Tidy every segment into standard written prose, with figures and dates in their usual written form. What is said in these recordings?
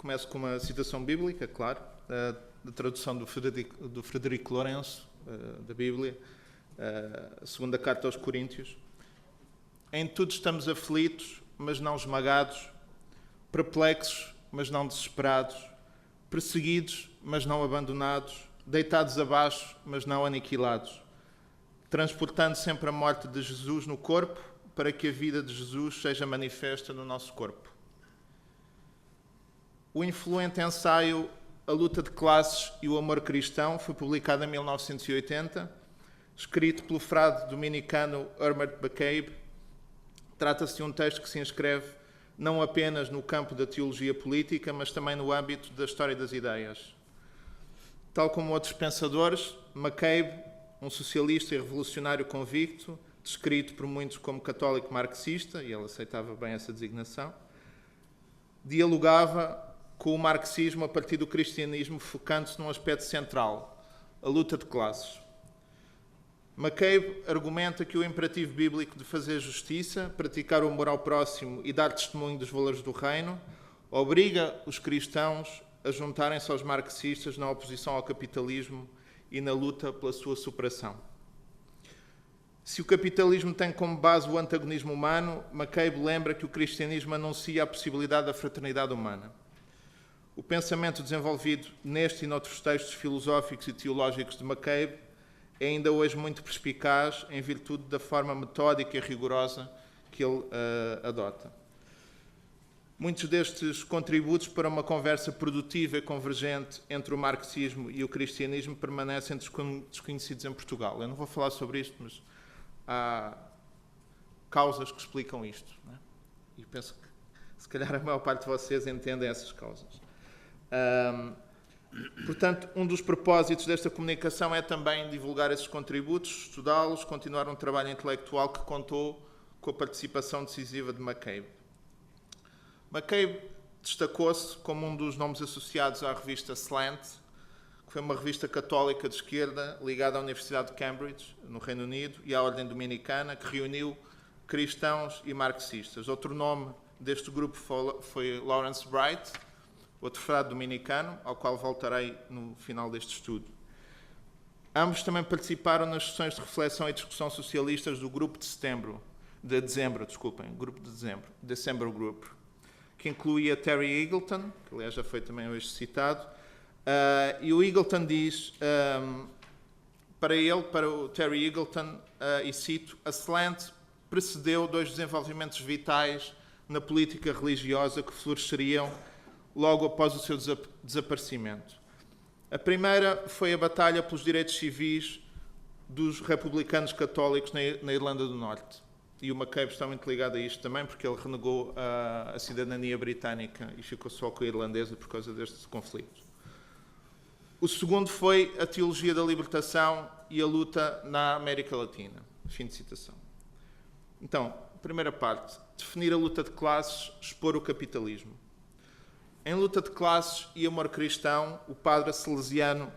Começo com uma citação bíblica, claro, da tradução do Frederico Lourenço, da Bíblia, a segunda carta aos Coríntios. Em tudo estamos aflitos, mas não esmagados, perplexos, mas não desesperados, perseguidos, mas não abandonados, deitados abaixo, mas não aniquilados, transportando sempre a morte de Jesus no corpo, para que a vida de Jesus seja manifesta no nosso corpo. O influente ensaio A Luta de Classes e o Amor Cristão foi publicado em 1980, escrito pelo frade dominicano Herbert McCabe. Trata-se de um texto que se inscreve não apenas no campo da teologia política, mas também no âmbito da história das ideias. Tal como outros pensadores, McCabe, um socialista e revolucionário convicto, descrito por muitos como católico marxista, e ele aceitava bem essa designação, dialogava com o marxismo a partir do cristianismo, focando-se num aspecto central, a luta de classes. McCabe argumenta que o imperativo bíblico de fazer justiça, praticar o amor ao próximo e dar testemunho dos valores do reino obriga os cristãos a juntarem-se aos marxistas na oposição ao capitalismo e na luta pela sua superação. Se o capitalismo tem como base o antagonismo humano, McCabe lembra que o cristianismo anuncia a possibilidade da fraternidade humana. O pensamento desenvolvido neste e noutros textos filosóficos e teológicos de McCabe é ainda hoje muito perspicaz em virtude da forma metódica e rigorosa que ele adota. Muitos destes contributos para uma conversa produtiva e convergente entre o marxismo e o cristianismo permanecem desconhecidos em Portugal. Eu não vou falar sobre isto, mas há causas que explicam isto, não é? E penso que, se calhar, a maior parte de vocês entendem essas causas. Portanto, um dos propósitos desta comunicação é também divulgar esses contributos, estudá-los, continuar um trabalho intelectual que contou com a participação decisiva de McCabe. McCabe destacou-se como um dos nomes associados à revista Slant, que foi uma revista católica de esquerda ligada à Universidade de Cambridge, no Reino Unido, e à Ordem Dominicana, que reuniu cristãos e marxistas. Outro nome deste grupo foi Lawrence Bright, outro frade dominicano, ao qual voltarei no final deste estudo. Ambos também participaram nas sessões de reflexão e discussão socialistas do Grupo de Dezembro, December Group, que incluía Terry Eagleton, que aliás já foi também hoje citado, e o Eagleton diz, para o Terry Eagleton, e cito, a Slant precedeu dois desenvolvimentos vitais na política religiosa que floresceriam logo após o seu desaparecimento. A primeira foi a batalha pelos direitos civis dos republicanos católicos na Irlanda do Norte. E o McCabe está muito ligado a isto também, porque ele renegou a cidadania britânica e ficou só com a irlandesa por causa deste conflito. O segundo foi a teologia da libertação e a luta na América Latina. Fim de citação. Então, primeira parte, definir a luta de classes, expor o capitalismo. Em Luta de Classes e Amor Cristão, o padre salesiano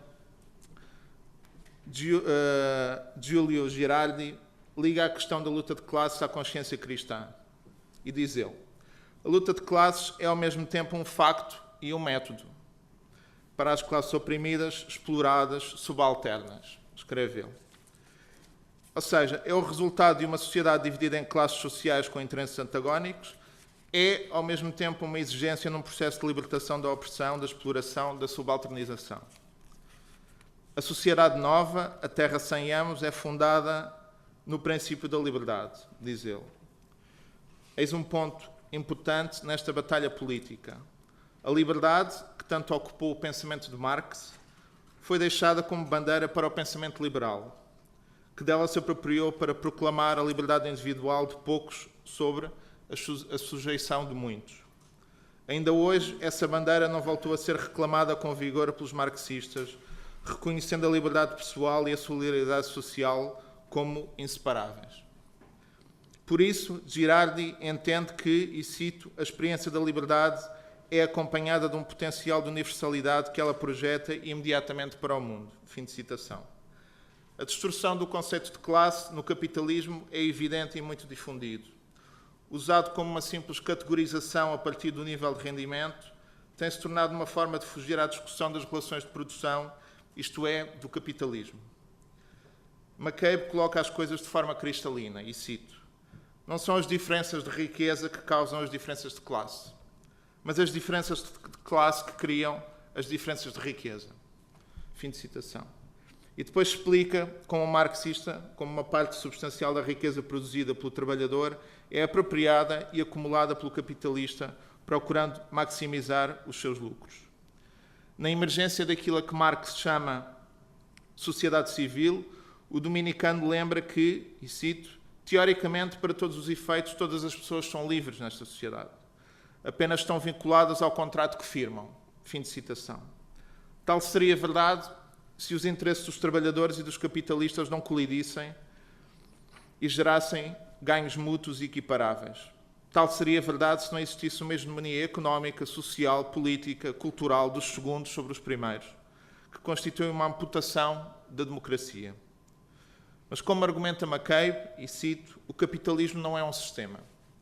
Giulio Girardi liga a questão da luta de classes à consciência cristã. E diz ele, a luta de classes é ao mesmo tempo um facto e um método para as classes oprimidas, exploradas, subalternas, escreve ele. Ou seja, é o resultado de uma sociedade dividida em classes sociais com interesses antagónicos, é, ao mesmo tempo, uma exigência num processo de libertação da opressão, da exploração, da subalternização. A sociedade nova, a terra sem amos, é fundada no princípio da liberdade, diz ele. Eis um ponto importante nesta batalha política. A liberdade, que tanto ocupou o pensamento de Marx, foi deixada como bandeira para o pensamento liberal, que dela se apropriou para proclamar a liberdade individual de poucos sobre a sujeição de muitos. Ainda hoje, essa bandeira não voltou a ser reclamada com vigor pelos marxistas, reconhecendo a liberdade pessoal e a solidariedade social como inseparáveis. Por isso, Girardi entende que, e cito, a experiência da liberdade é acompanhada de um potencial de universalidade que ela projeta imediatamente para o mundo. Fim de citação. A distorção do conceito de classe no capitalismo é evidente e muito difundido. Usado como uma simples categorização a partir do nível de rendimento, tem-se tornado uma forma de fugir à discussão das relações de produção, isto é, do capitalismo. McCabe coloca as coisas de forma cristalina, e cito: "Não são as diferenças de riqueza que causam as diferenças de classe, mas as diferenças de classe que criam as diferenças de riqueza." Fim de citação. E depois explica como o marxista, como uma parte substancial da riqueza produzida pelo trabalhador é apropriada e acumulada pelo capitalista, procurando maximizar os seus lucros. Na emergência daquilo a que Marx chama sociedade civil, o dominicano lembra que, e cito, "teoricamente, para todos os efeitos, todas as pessoas são livres nesta sociedade. Apenas estão vinculadas ao contrato que firmam." Fim de citação. Tal seria verdade se os interesses dos trabalhadores e dos capitalistas não colidissem e gerassem ganhos mútuos e equiparáveis. Tal seria verdade se não existisse uma hegemonia económica, social, política, cultural dos segundos sobre os primeiros, que constitui uma amputação da democracia. Mas, como argumenta McCabe, e cito, "o capitalismo não é um sistema,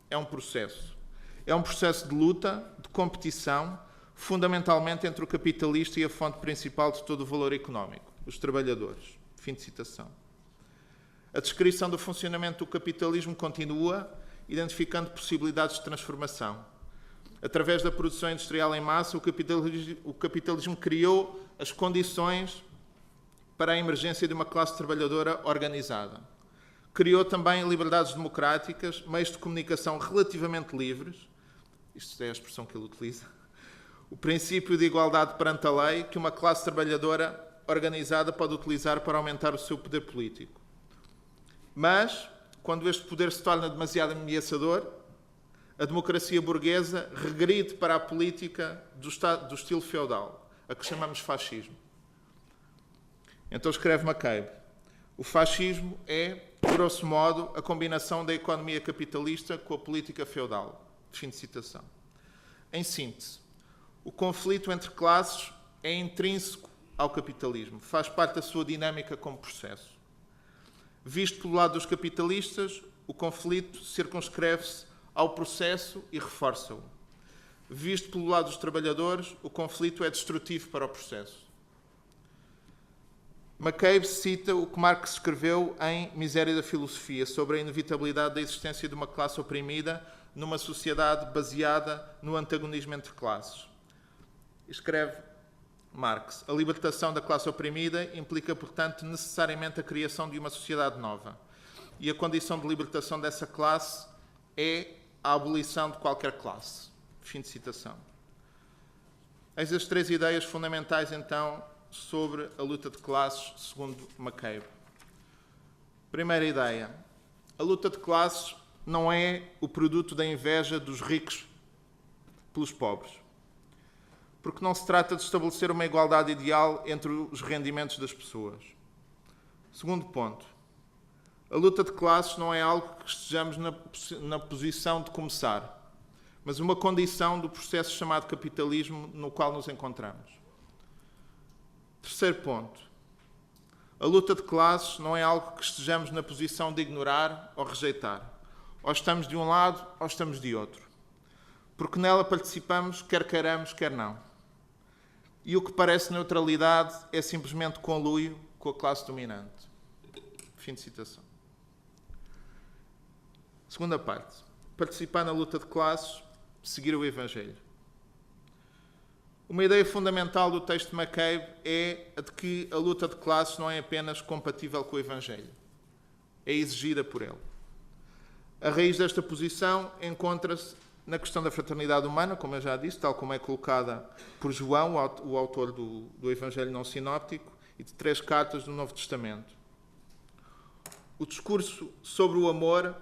é um processo. É um processo de luta, de competição, fundamentalmente entre o capitalista e a fonte principal de todo o valor económico, os trabalhadores." Fim de citação. A descrição do funcionamento do capitalismo continua, identificando possibilidades de transformação. Através da produção industrial em massa, o capitalismo criou as condições para a emergência de uma classe trabalhadora organizada. Criou também liberdades democráticas, meios de comunicação relativamente livres, isto é a expressão que ele utiliza, o princípio de igualdade perante a lei que uma classe trabalhadora organizada pode utilizar para aumentar o seu poder político. Mas, quando este poder se torna demasiado ameaçador, a democracia burguesa regride para a política do estilo feudal, a que chamamos fascismo. Então escreve McCabe: "O fascismo é, grosso modo, a combinação da economia capitalista com a política feudal." Fim de citação. Em síntese, o conflito entre classes é intrínseco ao capitalismo, faz parte da sua dinâmica como processo. Visto pelo lado dos capitalistas, o conflito circunscreve-se ao processo e reforça-o. Visto pelo lado dos trabalhadores, o conflito é destrutivo para o processo. McCabe cita o que Marx escreveu em Miséria da Filosofia sobre a inevitabilidade da existência de uma classe oprimida numa sociedade baseada no antagonismo entre classes. Escreve Marx: "A libertação da classe oprimida implica, portanto, necessariamente a criação de uma sociedade nova. E a condição de libertação dessa classe é a abolição de qualquer classe." Fim de citação. Eis as três ideias fundamentais, então, sobre a luta de classes, segundo McCabe. Primeira ideia: a luta de classes não é o produto da inveja dos ricos pelos pobres, porque não se trata de estabelecer uma igualdade ideal entre os rendimentos das pessoas. Segundo ponto: a luta de classes não é algo que estejamos na posição de começar, mas uma condição do processo chamado capitalismo no qual nos encontramos. Terceiro ponto: a luta de classes não é algo que estejamos na posição de ignorar ou rejeitar. Ou estamos de um lado ou estamos de outro. Porque nela participamos, quer queiramos, quer não. E o que parece neutralidade é simplesmente conluio com a classe dominante. Fim de citação. Segunda parte: participar na luta de classes, seguir o Evangelho. Uma ideia fundamental do texto de McCabe é a de que a luta de classes não é apenas compatível com o Evangelho, é exigida por ele. A raiz desta posição encontra-se na questão da fraternidade humana, como eu já disse, tal como é colocada por João, o autor do Evangelho não sinóptico, e de 3 cartas do Novo Testamento. O discurso sobre o amor,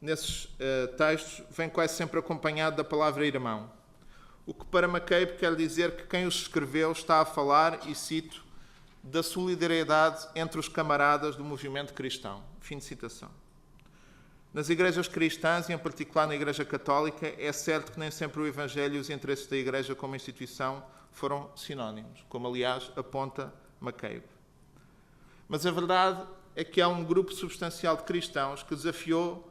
nesses textos, vem quase sempre acompanhado da palavra irmão. O que para McCabe quer dizer que quem os escreveu está a falar, e cito, da solidariedade entre os camaradas do movimento cristão. Fim de citação. Nas igrejas cristãs, e em particular na Igreja Católica, é certo que nem sempre o Evangelho e os interesses da Igreja como instituição foram sinónimos, como aliás aponta McCabe. Mas a verdade é que há um grupo substancial de cristãos que desafiou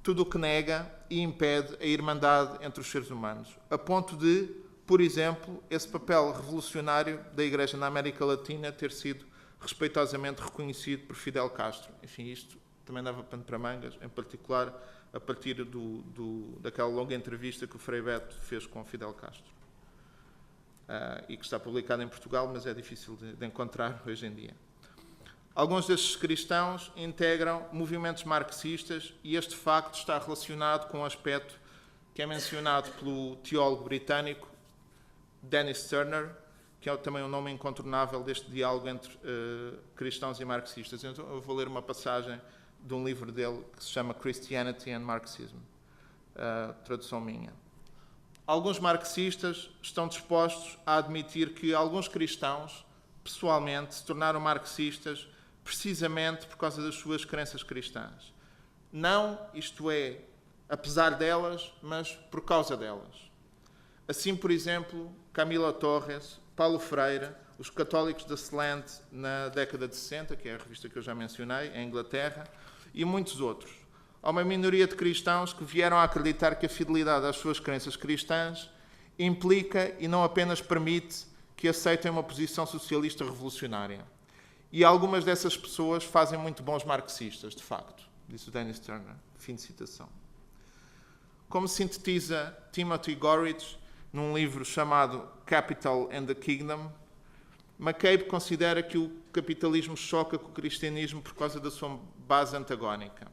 tudo o que nega e impede a irmandade entre os seres humanos, a ponto de por exemplo, esse papel revolucionário da Igreja na América Latina ter sido respeitosamente reconhecido por Fidel Castro. Enfim, isto também dava pano para mangas, em particular a partir daquela longa entrevista que o Frei Beto fez com Fidel Castro. E que está publicada em Portugal, mas é difícil de encontrar hoje em dia. Alguns destes cristãos integram movimentos marxistas e este facto está relacionado com um aspecto que é mencionado pelo teólogo britânico Dennis Turner, que é também um nome incontornável deste diálogo entre cristãos e marxistas. Então, eu vou ler uma passagem de um livro dele que se chama Christianity and Marxism, tradução minha. Alguns marxistas estão dispostos a admitir que alguns cristãos, pessoalmente, se tornaram marxistas precisamente por causa das suas crenças cristãs. Não, isto é, apesar delas, mas por causa delas. Assim, por exemplo, Camila Torres, Paulo Freire, os católicos da Slant na década de 60, que é a revista que eu já mencionei, em Inglaterra, e muitos outros. Há uma minoria de cristãos que vieram a acreditar que a fidelidade às suas crenças cristãs implica e não apenas permite que aceitem uma posição socialista revolucionária. E algumas dessas pessoas fazem muito bons marxistas, de facto, disse o Dennis Turner. Fim de citação. Como sintetiza Timothy Gorridge num livro chamado Capital and the Kingdom, McCabe considera que o capitalismo choca com o cristianismo por causa da sua base antagónica.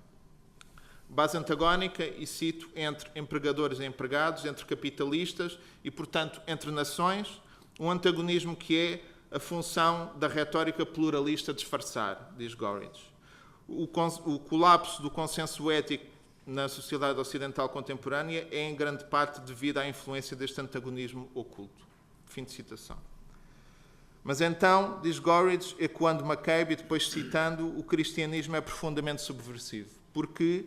Base antagónica, e cito, entre empregadores e empregados, entre capitalistas e, portanto, entre nações, um antagonismo que é a função da retórica pluralista disfarçar, diz Gorridge. O colapso do consenso ético na sociedade ocidental contemporânea é em grande parte devido à influência deste antagonismo oculto. Fim de citação. Mas então, diz Gorridge, ecoando McCabe e depois citando, o cristianismo é profundamente subversivo, porque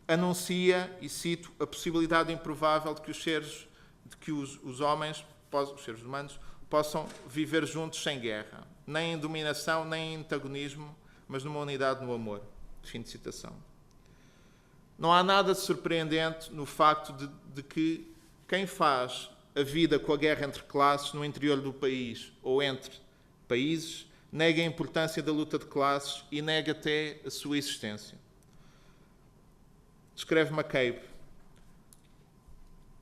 anuncia, e cito, a possibilidade improvável de que os seres humanos, possam viver juntos sem guerra, nem em dominação, nem em antagonismo, mas numa unidade no amor. Fim de citação. Não há nada de surpreendente no facto de que quem faz a vida com a guerra entre classes no interior do país ou entre países nega a importância da luta de classes e nega até a sua existência. Escreve McCabe,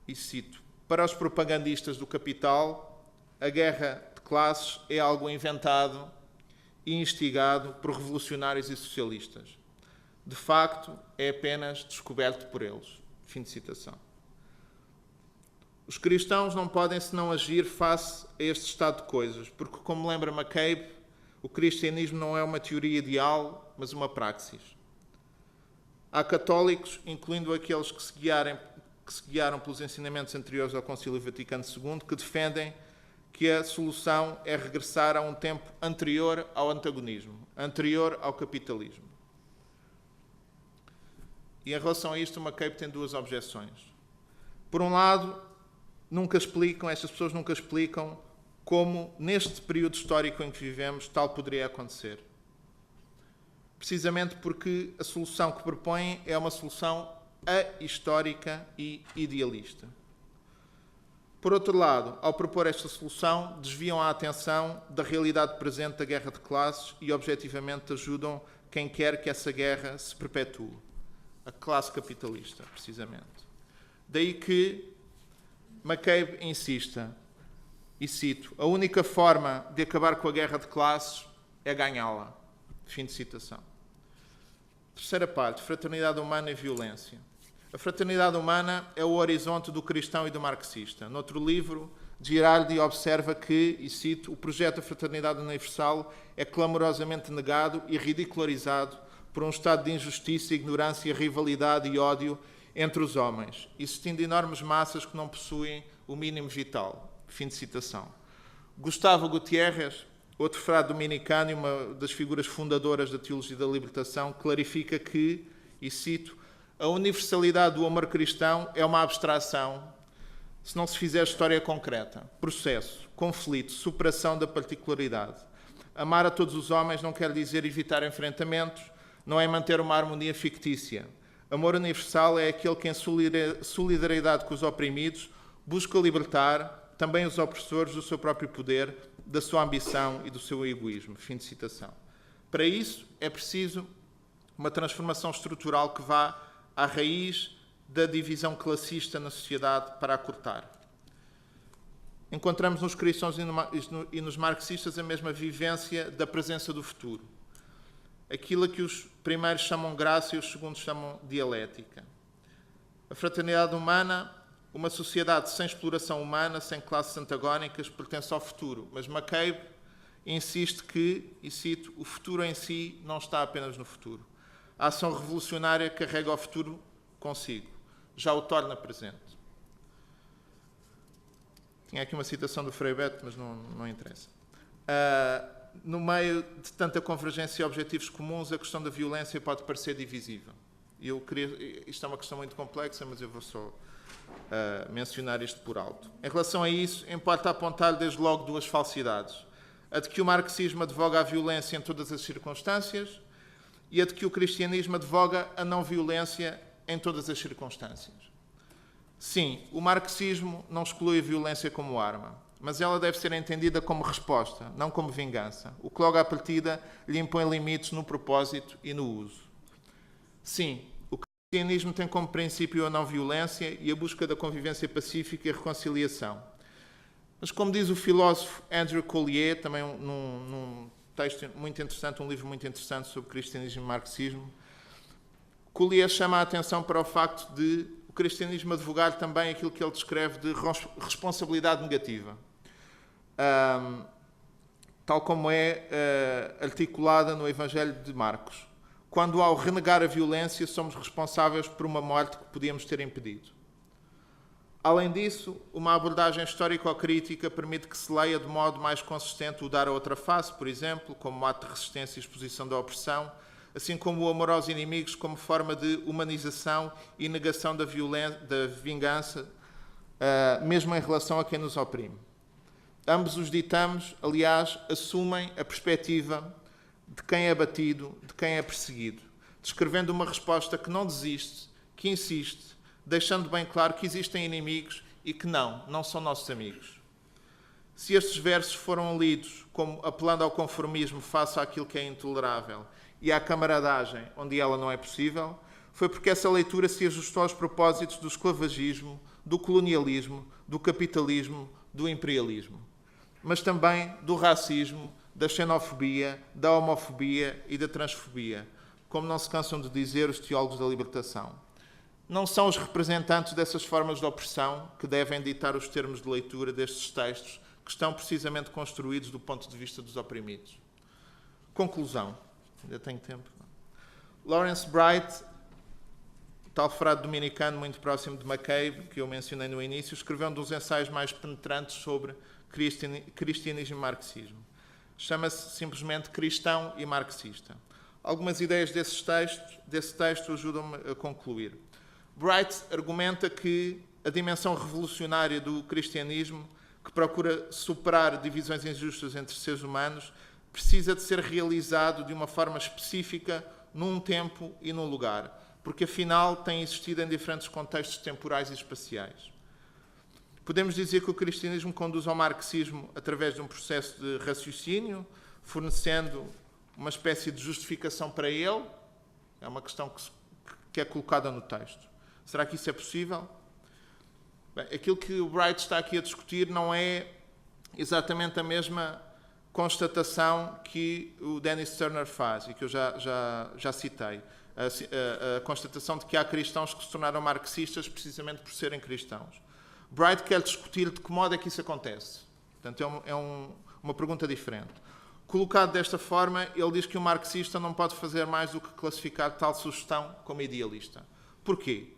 e cito, para os propagandistas do capital, a guerra de classes é algo inventado e instigado por revolucionários e socialistas. De facto, é apenas descoberto por eles. Fim de citação. Os cristãos não podem senão agir face a este estado de coisas, porque, como lembra McCabe, o cristianismo não é uma teoria ideal, mas uma praxis. Há católicos, incluindo aqueles que se guiaram pelos ensinamentos anteriores ao Concílio Vaticano II, que defendem que a solução é regressar a um tempo anterior ao antagonismo, anterior ao capitalismo. E em relação a isto, o McCabe tem duas objeções. Por um lado, estas pessoas nunca explicam como, neste período histórico em que vivemos, tal poderia acontecer. Precisamente porque a solução que propõem é uma solução ahistórica e idealista. Por outro lado, ao propor esta solução, desviam a atenção da realidade presente da guerra de classes e, objetivamente, ajudam quem quer que essa guerra se perpetue. A classe capitalista, precisamente. Daí que McCabe insista, e cito, a única forma de acabar com a guerra de classes é ganhá-la. Fim de citação. Terceira parte, fraternidade humana e violência. A fraternidade humana é o horizonte do cristão e do marxista. Noutro livro, Girardi observa que, e cito, o projeto da fraternidade universal é clamorosamente negado e ridicularizado por um estado de injustiça, ignorância, rivalidade e ódio entre os homens, existindo enormes massas que não possuem o mínimo vital. Fim de citação. Gustavo Gutierrez, outro frade dominicano e uma das figuras fundadoras da teologia da libertação, clarifica que, e cito, a universalidade do amor cristão é uma abstração se não se fizer história concreta, processo, conflito, superação da particularidade. Amar a todos os homens não quer dizer evitar enfrentamentos, não é manter uma harmonia fictícia. Amor universal é aquele que, em solidariedade com os oprimidos, busca libertar, também os opressores do seu próprio poder, da sua ambição e do seu egoísmo. Fim de citação. Para isso, é preciso uma transformação estrutural que vá à raiz da divisão classista na sociedade para a cortar. Encontramos nos cristãos e nos marxistas a mesma vivência da presença do futuro. Aquilo a que os primeiros chamam graça e os segundos chamam dialética. A fraternidade humana, uma sociedade sem exploração humana, sem classes antagónicas, pertence ao futuro. Mas McCabe insiste que, e cito, o futuro em si não está apenas no futuro. A ação revolucionária carrega o futuro consigo, já o torna presente. Tinha aqui uma citação do Frei Beto, mas não interessa. No meio de tanta convergência e objetivos comuns, a questão da violência pode parecer divisível. Isto é uma questão muito complexa, mas eu vou só mencionar isto por alto. Em relação a isso, importa apontar desde logo duas falsidades. A de que o marxismo advoga a violência em todas as circunstâncias e a de que o cristianismo advoga a não violência em todas as circunstâncias. Sim, o marxismo não exclui a violência como arma, mas ela deve ser entendida como resposta, não como vingança, o que logo à partida lhe impõe limites no propósito e no uso. Sim, o cristianismo tem como princípio a não violência e a busca da convivência pacífica e a reconciliação. Mas como diz o filósofo Andrew Collier, também num texto muito interessante, um livro muito interessante sobre cristianismo e marxismo, Collier chama a atenção para o facto de o cristianismo advogar também aquilo que ele descreve de responsabilidade negativa, tal como é articulada no Evangelho de Marcos. Quando, ao renegar a violência, somos responsáveis por uma morte que podíamos ter impedido. Além disso, uma abordagem histórico-crítica permite que se leia de modo mais consistente o dar a outra face, por exemplo, como ato de resistência e exposição da opressão, assim como o amor aos inimigos como forma de humanização e negação da vingança, mesmo em relação a quem nos oprime. Ambos os ditames, aliás, assumem a perspectiva de quem é batido, de quem é perseguido, descrevendo uma resposta que não desiste, que insiste, deixando bem claro que existem inimigos e que não são nossos amigos. Se estes versos foram lidos como apelando ao conformismo face àquilo que é intolerável e à camaradagem onde ela não é possível, foi porque essa leitura se ajustou aos propósitos do esclavagismo, do colonialismo, do capitalismo, do imperialismo, mas também do racismo, da xenofobia, da homofobia e da transfobia, como não se cansam de dizer os teólogos da libertação. Não são os representantes dessas formas de opressão que devem ditar os termos de leitura destes textos que estão precisamente construídos do ponto de vista dos oprimidos. Conclusão. Ainda tenho tempo. Lawrence Bright, tal frade dominicano muito próximo de McCabe, que eu mencionei no início, escreveu um dos ensaios mais penetrantes sobre cristianismo e marxismo. Chama-se simplesmente Cristão e Marxista. Algumas ideias desse texto ajudam-me a concluir. Bright argumenta que a dimensão revolucionária do cristianismo, que procura superar divisões injustas entre seres humanos, precisa de ser realizado de uma forma específica, num tempo e num lugar, porque afinal tem existido em diferentes contextos temporais e espaciais. Podemos dizer que o cristianismo conduz ao marxismo através de um processo de raciocínio, fornecendo uma espécie de justificação para ele. É uma questão que é colocada no texto. Será que isso é possível? Bem, aquilo que o Bright está aqui a discutir não é exatamente a mesma constatação que o Dennis Turner faz e que eu já citei. A constatação de que há cristãos que se tornaram marxistas precisamente por serem cristãos. Bright quer discutir de que modo é que isso acontece. Portanto, é uma pergunta diferente. Colocado desta forma, ele diz que o marxista não pode fazer mais do que classificar tal sugestão como idealista. Porquê?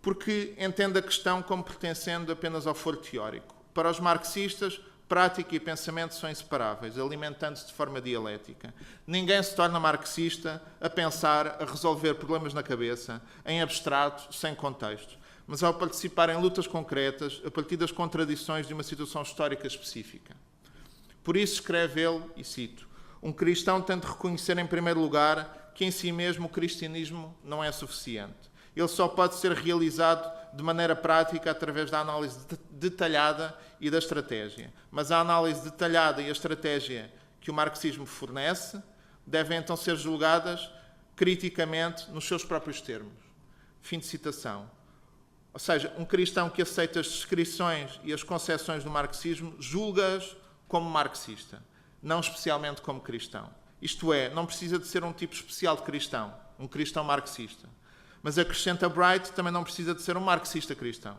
Porque entende a questão como pertencendo apenas ao foro teórico. Para os marxistas, prática e pensamento são inseparáveis, alimentando-se de forma dialética. Ninguém se torna marxista a pensar, a resolver problemas na cabeça, em abstrato, sem contexto, mas ao participar em lutas concretas, a partir das contradições de uma situação histórica específica. Por isso escreve ele, e cito, um cristão tem de reconhecer em primeiro lugar que em si mesmo o cristianismo não é suficiente. Ele só pode ser realizado de maneira prática através da análise detalhada e da estratégia. Mas a análise detalhada e a estratégia que o marxismo fornece devem então ser julgadas criticamente nos seus próprios termos. Fim de citação. Ou seja, um cristão que aceita as descrições e as concepções do marxismo julga-as como marxista, não especialmente como cristão. Isto é, não precisa de ser um tipo especial de cristão, um cristão marxista. Mas acrescenta Bright, também não precisa de ser um marxista cristão.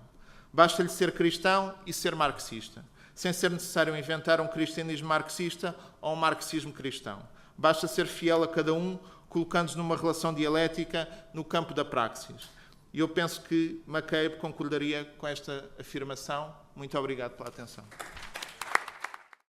Basta-lhe ser cristão e ser marxista, sem ser necessário inventar um cristianismo marxista ou um marxismo cristão. Basta ser fiel a cada um, colocando-se numa relação dialética no campo da praxis. E eu penso que McCabe concordaria com esta afirmação. Muito obrigado pela atenção.